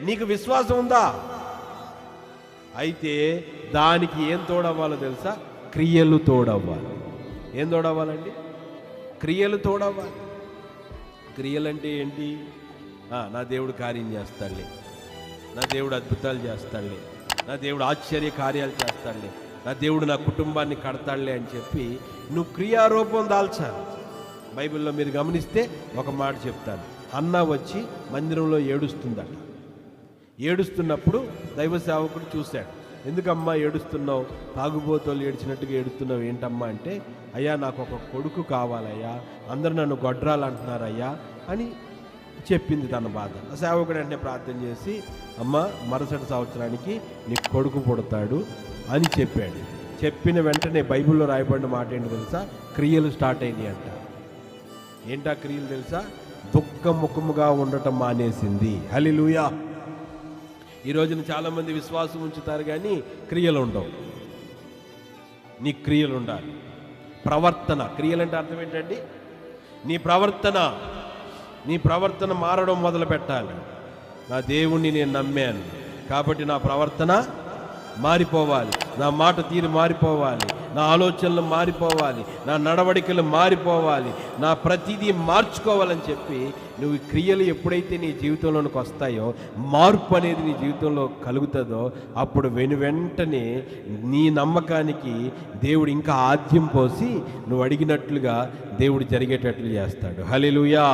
నీకు విశ్వాసం ఉందా? అయితే దానికి ఏం తోడవ్వాలో తెలుసా? క్రియలు తోడవ్వాలి. ఏం తోడవ్వాలండి? క్రియలు తోడవ్వాలి. క్రియలంటే ఏంటి? నా దేవుడు కార్యం చేస్తాడులే, నా దేవుడు అద్భుతాలు చేస్తాడులే, నా దేవుడు ఆశ్చర్య కార్యాలు చేస్తాడులే, నా దేవుడు నా కుటుంబాన్ని కడతాడులే అని చెప్పి నువ్వు క్రియారూపం దాల్చాలి. బైబిల్లో మీరు గమనిస్తే ఒక మాట చెప్తాను. అన్న వచ్చి మందిరంలో ఏడుస్తుందట. ఏడుస్తున్నప్పుడు దైవ సేవకుడు చూశాడు. ఎందుకమ్మా ఏడుస్తున్నావు? తాగుబోతోళ్ళు ఏడ్చినట్టుగా ఏడుస్తున్నావు ఏంటమ్మా అంటే, అయ్యా నాకు ఒక కొడుకు కావాలయ్యా, అందరూ నన్ను గొడ్రాలంటున్నారయ్యా అని చెప్పింది తన బాధ. సేవకుడు వెంటనే ప్రార్థన చేసి, అమ్మ మరుసటి సంవత్సరానికి నీకు కొడుకు పుడతాడు అని చెప్పాడు. చెప్పిన వెంటనే బైబిల్లో రాయబడిన మాట ఏంటి తెలుసా? క్రియలు స్టార్ట్ అయినాయి అంట. ఏంటా క్రియలు తెలుసా? దుఃఖముఖముగా ఉండటం మానేసింది. హల్లెలూయా. ఈ రోజున చాలామంది విశ్వాసం ఉంచుతారు కానీ క్రియలు ఉండవు. నీ క్రియలు ఉండాలి. ప్రవర్తన. క్రియలంటే అర్థం ఏంటండి? నీ ప్రవర్తన మారడం మొదలు పెట్టాలి. నా దేవుణ్ణి నేను నమ్మాను కాబట్టి నా ప్రవర్తన మారిపోవాలి, నా మాట తీరు మారిపోవాలి, నా ఆలోచనలు మారిపోవాలి, నా నడవడికలు మారిపోవాలి, నా ప్రతిదీ మార్చుకోవాలని చెప్పి నువ్వు క్రియలు ఎప్పుడైతే నీ జీవితంలోనికి వస్తాయో, మార్పు అనేది నీ జీవితంలో కలుగుతుందో, అప్పుడు వెంటనే నీ నమ్మకానికి దేవుడు ఇంకా ఆద్యం పోసి నువ్వు అడిగినట్లుగా దేవుడు జరిగేటట్లు చేస్తాడు. హల్లెలూయా.